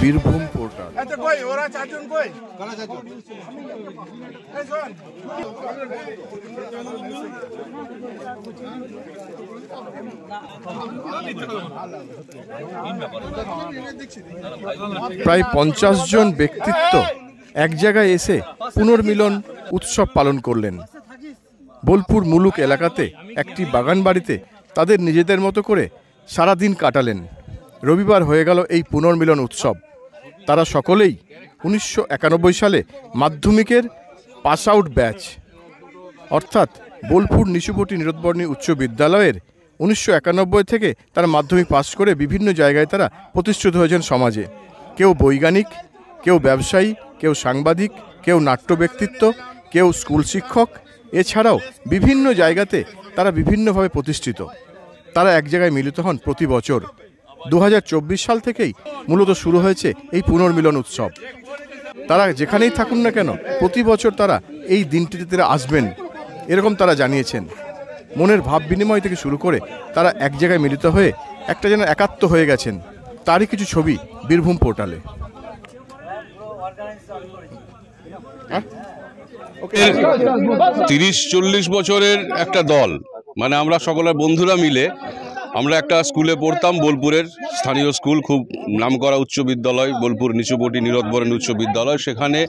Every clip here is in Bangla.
বীরভূম পোর্টাল। প্রায় 50 জন ব্যক্তিত্ব এক জায়গায় এসে পুনর্মিলন উৎসব পালন করলেন। বোলপুর মুলুক এলাকাতে একটি বাগান বাড়িতে তাদের নিজেদের মতো করে সারাদিন কাটালেন। রবিবার হয়ে গেল এই পুনর্মিলন উৎসব। তারা সকলেই 1991 সালে মাধ্যমিকের পাস আউট ব্যাচ, অর্থাৎ বোলপুর নিশুপটি নিরোধবর্ণী উচ্চ বিদ্যালয়ের 1991 থেকে তারা মাধ্যমিক পাস করে বিভিন্ন জায়গায় তারা প্রতিষ্ঠিত হয়েছেন সমাজে। কেউ বৈজ্ঞানিক, কেউ ব্যবসায়ী, কেউ সাংবাদিক, কেউ নাট্য ব্যক্তিত্ব, কেউ স্কুল শিক্ষক, এছাড়াও বিভিন্ন জায়গাতে তারা বিভিন্নভাবে প্রতিষ্ঠিত। তারা এক জায়গায় মিলিত হন প্রতি বছর। 2024 সাল থেকেই মূলত শুরু হয়েছে এই পুনর্মিলন উৎসব। তারা যেখানেই থাকুন না কেন প্রতি বছর তারা এই দিনটিতে তারা আসবেন, এরকম তারা জানিয়েছেন। মনের ভাব বিনিময় থেকে শুরু করে তারা এক জায়গায় মিলিত হয়ে একটা যেন একাত্ম হয়ে গেছেন, তারই কিছু ছবি বীরভূম পোর্টালে। 30-40 বছরের একটা দল, মানে আমরা সকলের বন্ধুরা মিলে আমরা একটা স্কুলে পড়তাম, বোলপুরের স্থানীয় স্কুল, খুব নামকরা উচ্চ বিদ্যালয়, বোলপুর নিশুপটি নিরোধবর্ণী উচ্চ বিদ্যালয়। সেখানে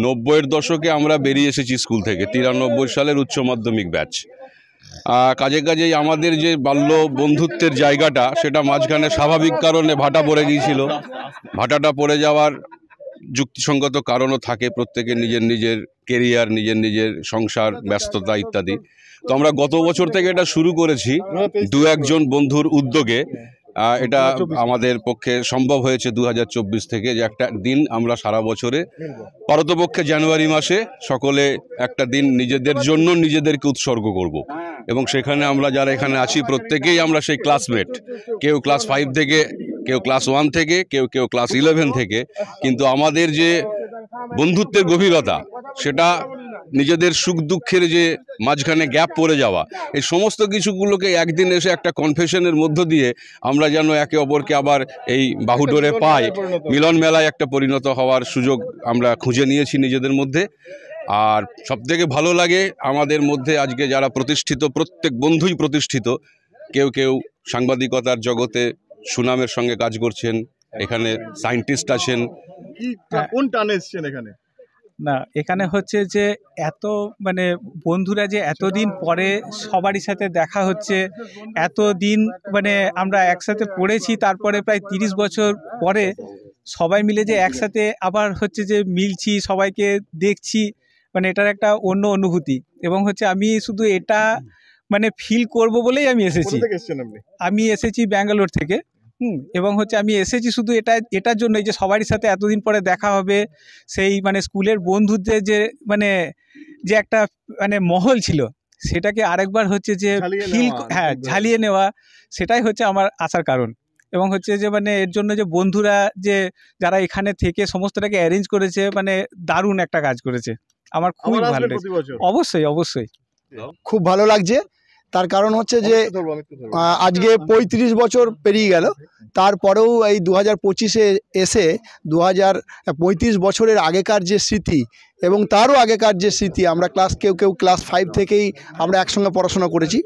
90-এর দশকে আমরা বেরিয়ে এসেছি স্কুল থেকে, 93 সালের উচ্চ মাধ্যমিক ব্যাচ। কাজেই আমাদের যে বাল্য বন্ধুত্বের জায়গাটা, সেটা মাঝখানে স্বাভাবিক কারণে ভাটা পড়ে গিয়েছিল। ভাটাটা পড়ে যাওয়ার যুক্তিসঙ্গত কারণও থাকে, প্রত্যেকের নিজের নিজের কেরিয়ার, নিজের নিজের সংসার, ব্যস্ততা ইত্যাদি। তো আমরা গত বছর থেকে এটা শুরু করেছি 2-1 জন বন্ধুর উদ্যোগে। এটা আমাদের পক্ষে সম্ভব হয়েছে 2024 থেকে, যে একটা দিন আমরা সারা বছরে পারতপক্ষে জানুয়ারি মাসে সকলে একটা দিন নিজেদের জন্য নিজেদেরকে উৎসর্গ করব। এবং সেখানে আমরা যারা এখানে আছি প্রত্যেকেই আমরা সেই ক্লাসমেট, কেউ ক্লাস 5 থেকে, কেউ ক্লাস 1 থেকে, কেউ ক্লাস 11 থেকে। কিন্তু আমাদের যে বন্ধুত্বের গভীরতা, সেটা নিজেদের সুখ দুঃখের যে মাঝখানে গ্যাপ পড়ে যাওয়া, এই সমস্ত কিছুগুলোকে একদিন এসে একটা কনফেশনের মধ্য দিয়ে আমরা যেন একে অপরকে আবার এই বাহুডোরে পাই, মিলন মেলায় একটা পরিণত হওয়ার সুযোগ আমরা খুঁজে নিয়েছি নিজেদের মধ্যে। আর সবথেকে ভালো লাগে আমাদের মধ্যে আজকে যারা প্রতিষ্ঠিত, প্রত্যেক বন্ধুই প্রতিষ্ঠিত। কেউ সাংবাদিকতার জগতে সুনামের সঙ্গে কাজ করছেন, এখানে সায়েন্টিস্ট আছেন। কোন টানে এসছেন এখানে? না, এখানে হচ্ছে যে এত মানে বন্ধুরা যে এতদিন পরে সবারই সাথে দেখা হচ্ছে, এতদিন মানে আমরা একসাথে পড়েছি, তারপরে প্রায় 30 বছর পরে সবাই মিলে যে একসাথে আবার হচ্ছে যে মিলছি, সবাইকে দেখছি, মানে এটার একটা অন্য অনুভূতি। এবং হচ্ছে আমি শুধু এটা মানে ফিল করব বলেই আমি এসেছি। আমি এসেছি ব্যাঙ্গালোর থেকে। এবং হচ্ছে আমি এসেছি শুধু এটার জন্যই যে সবারই সাথে এতদিন পরে দেখা হবে। সেই মানে স্কুলের বন্ধুদের যে মানে যে একটা মানে মহল ছিল, সেটাকে আরেকবার হচ্ছে যে ফিল, হ্যাঁ, ঝালিয়ে নেওয়া, সেটাই হচ্ছে আমার আসার কারণ। এবং হচ্ছে যে মানে এর জন্য যে বন্ধুরা যে যারা এখানে থেকে সমস্তটাকে অ্যারেঞ্জ করেছে, মানে দারুণ একটা কাজ করেছে। আমার খুবই ভালো লাগছে। অবশ্যই খুব ভালো লাগছে। তার কারণ হচ্ছে যে আজকে 35 বছর পেরিয়ে গেল, তারপরেও এই 2025-এ এসে 35 বছরের আগেকার যে স্মৃতি এবং তারও আগেকার যে স্মৃতি, আমরা কেউ ক্লাস 5 থেকেই আমরা একসঙ্গে পড়াশোনা করেছি।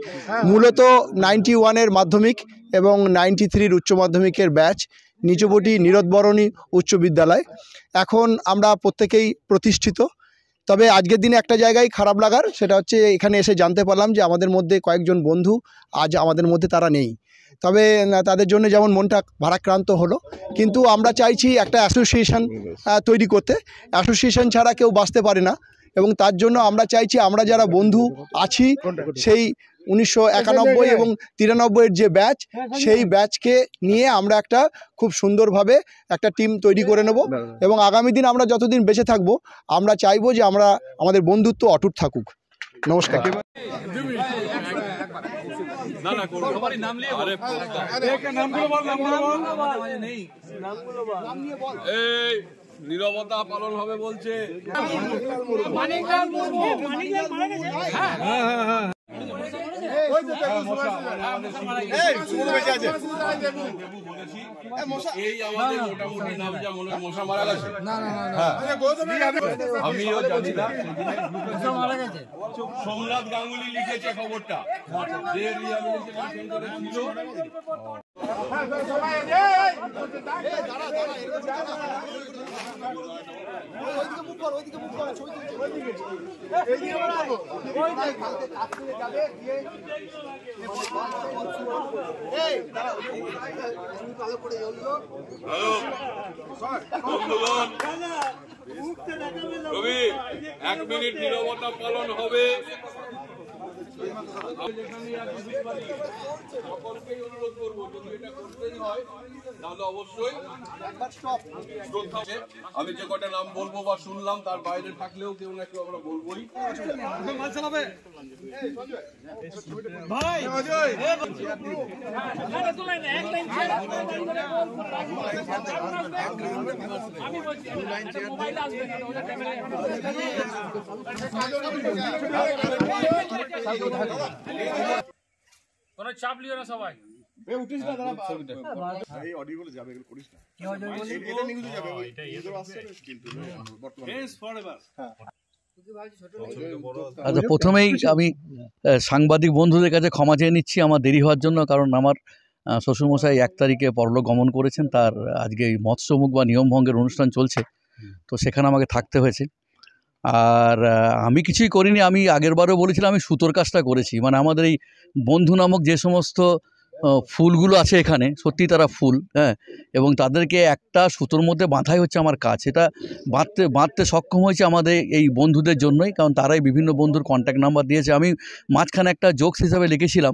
মূলত 91-এর মাধ্যমিক এবং 93-র উচ্চ মাধ্যমিকের ব্যাচ, নিচুপটি নিরোধবর্ণী উচ্চ বিদ্যালয়। এখন আমরা প্রত্যেকেই প্রতিষ্ঠিত। তবে আজকের দিনে একটা জায়গায় খারাপ লাগার, সেটা হচ্ছে এখানে এসে জানতে পারলাম যে আমাদের মধ্যে কয়েকজন বন্ধু আজ আমাদের মধ্যে তারা নেই। তবে তাদের জন্য যেমন মনটা ভারাক্রান্ত হলো, কিন্তু আমরা চাইছি একটা অ্যাসোসিয়েশন তৈরি করতে। অ্যাসোসিয়েশন ছাড়া কেউ বাঁচতে পারে না, এবং তার জন্য আমরা চাইছি আমরা যারা বন্ধু আছি সেই 1991 এবং 93-এর যে ব্যাচ, সেই ব্যাচকে নিয়ে আমরা একটা খুব সুন্দরভাবে একটা টিম তৈরি করে নেব। এবং আগামী দিন আমরা যতদিন বেঁচে থাকবো, আমরা চাইবো যে আমাদের বন্ধুত্ব অটুট থাকুক। নমস্কার। নীরবতা পালন হবে বলছে। এই আমাদের মোটামুটি নাম যা মনে হয় মশা মারা গেছে। আমিও জানি না। সোমনাথ গাঙ্গুলি লিখেছে খবরটা যে রিহ্যাবিলিটেশন সেন্টারে ছিল। রবি 1 মিনিট নীরবতা পালন হবে। সকলকেই অনুরোধ করবো যদি এটা করতেই হয় তাহলে অবশ্যই আমি যে কটা নাম বলবো বা শুনলাম তার বাইরে থাকলেও কেউ না কেউ আমরা বলবোই। কোনো চাপ লিও না সবাই। উঠিস না দাঁড়া, এই অডিওগুলো যাবে, এগুলো করিস না। এটা নিউজে যাবে, ওই নিউজে আসছে কিন্তু বর্তমানে আচ্ছা, প্রথমেই আমি সাংবাদিক বন্ধুদের কাছে ক্ষমা চেয়ে নিচ্ছি আমার দেরি হওয়ার জন্য, কারণ আমার শ্বশুরমশাই 1 তারিখে পরলোক গমন করেছেন, তার আজকে এই মৎস্যমুখ বা নিয়মভঙ্গের অনুষ্ঠান চলছে, তো সেখানে আমাকে থাকতে হয়েছে। আর আমি কিছুই করিনি, আমি আগেরবারও বলেছিলাম আমি সুতোর কাজটা করেছি। মানে আমাদের এই বন্ধু নামক যে সমস্ত ফুলগুলো আছে এখানে, সত্যি তারা ফুল, হ্যাঁ, এবং তাদেরকে একটা সুতোর মধ্যে বাঁধাই হচ্ছে আমার কাজ। এটা বাঁধতে সক্ষম হয়েছে আমাদের এই বন্ধুদের জন্যই, কারণ তারাই বিভিন্ন বন্ধুর কন্ট্যাক্ট নাম্বার দিয়েছে। আমি মাঝখানে একটা জোকস হিসাবে লিখেছিলাম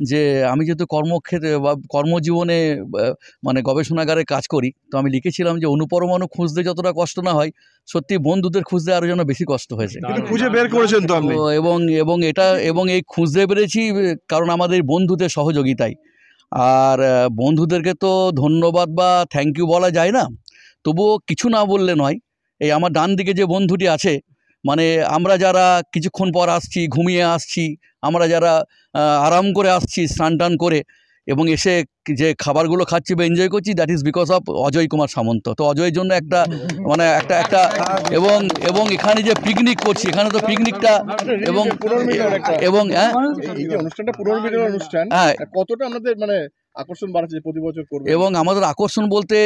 যে আমি যেহেতু কর্মক্ষেত্রে বা কর্মজীবনে মানে গবেষণাগারে কাজ করি, তো আমি লিখেছিলাম যে অনুপরমাণু খুঁজতে যতটা কষ্ট না হয়, সত্যি বন্ধুদের খুঁজতে আরও যেন বেশি কষ্ট হয়েছে। খুঁজে বের করেছেন তো আপনি। এবং এই খুঁজতে পেরেছি কারণ আমাদের বন্ধুদের সহযোগিতায়। আর বন্ধুদেরকে তো ধন্যবাদ বা থ্যাংক ইউ বলা যায় না, তবুও কিছু না বললে নয়। এই আমার ডান দিকে যে বন্ধুটি আছে, মানে আমরা যারা কিছুক্ষণ পর আসছি, ঘুমিয়ে আসছি, আমরা যারা আরাম করে আসছি স্নান টান করে, এবং এসে যে খাবারগুলো খাচ্ছি বা এনজয় করছি, that is because of Ajay Kumar Samanta. তো অজয়ের জন্য একটা মানে একটা এবং এখানে যে পিকনিক করছি, এখানে তো পিকনিকটা এবং এই যে অনুষ্ঠানটা পুনর্মিলন অনুষ্ঠান, হ্যাঁ, কতটা আমাদের মানে আকর্ষণ বাড়াচ্ছে প্রতি বছর করবে। এবং আমাদের আকর্ষণ বলতে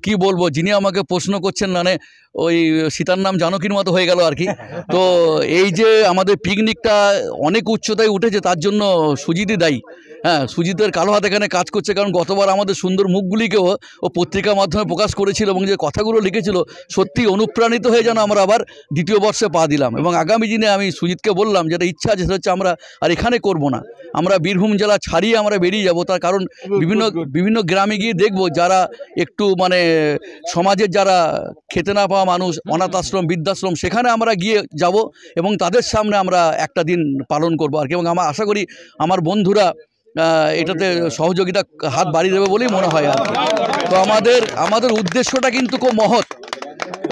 কি বলবো, যিনি আমাকে প্রশ্ন করছেন মানে ওই সীতার নাম জানকীর মতো হয়ে গেল আর কি। তো এই যে আমাদের পিকনিকটা অনেক উচ্চতায় উঠেছে, তার জন্য সুজিতই দায়ী। হ্যাঁ, সুজিতের কালো হাত এখানে কাজ করছে, কারণ গতবার আমাদের সুন্দর মুখগুলিকেও ও পত্রিকার মাধ্যমে প্রকাশ করেছিল, এবং যে কথাগুলো লিখেছিল সত্যি অনুপ্রাণিত হয়ে যেন আমরা আবার দ্বিতীয় বর্ষে পা দিলাম। এবং আগামী দিনে আমি সুজিতকে বললাম যেটা ইচ্ছা আছে সেটা হচ্ছে আমরা আর এখানে করব না, আমরা বীরভূম জেলা ছাড়িয়ে আমরা বেরিয়ে যাব। তার কারণ বিভিন্ন গ্রামে গিয়ে দেখব যারা একটু মানে সমাজের যারা খেতে না পাওয়া মানুষ, অনাথ আশ্রম, বৃদ্ধাশ্রম, সেখানে আমরা গিয়ে যাব এবং তাদের সামনে আমরা একটা দিন পালন করবো আর কি। এবং আমার আশা করি আমার বন্ধুরা এটাতে সহযোগিতা হাত বাড়িয়ে দেবে বলেই মনে হয় আর কি। তো আমাদের উদ্দেশ্যটা কিন্তু খুব মহৎ,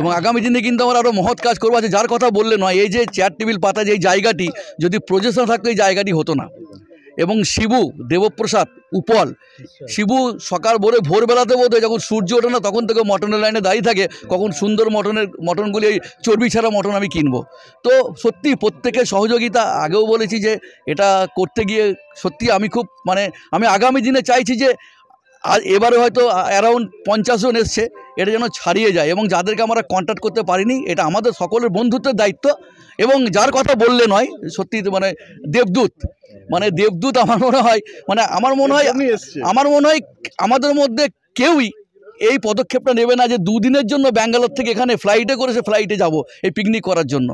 এবং আগামী দিনে কিন্তু আমরা আরও মহৎ কাজ করবো। আছে যার কথা বললে নয়, এই যে চেয়ার টেবিল পাতা যে জায়গাটি, যদি প্রজেকশন থাকতো এই জায়গাটি হতো না। এবং শিবু দেবপ্রসাদ উপল, শিবু সকাল ভোরবেলাতে বোধহয় যখন সূর্য ওঠে না তখন থেকে মটনের লাইনে দাঁড়িয়ে থাকে, কখন সুন্দর মটনগুলি এই চর্বি ছাড়া মটন আমি কিনবো। তো সত্যি প্রত্যেকের সহযোগিতা, আগেও বলেছি যে এটা করতে গিয়ে সত্যি আমি খুব মানে আমি আগামী দিনে চাইছি যে আর এবারে হয়তো অ্যারাউন্ড 50 জন এসছে, এটা যেন ছাড়িয়ে যায়। এবং যাদেরকে আমরা কন্ট্যাক্ট করতে পারিনি, এটা আমাদের সকলের বন্ধুত্বের দায়িত্ব। এবং যার কথা বললে নয়, সত্যি মানে দেবদূত আমার মনে হয় আমাদের মধ্যে কেউই এই পদক্ষেপটা নেবে না যে 2 দিনের জন্য ব্যাঙ্গালোর থেকে এখানে ফ্লাইটে করেছে ফ্লাইটে যাব এই পিকনিক করার জন্য।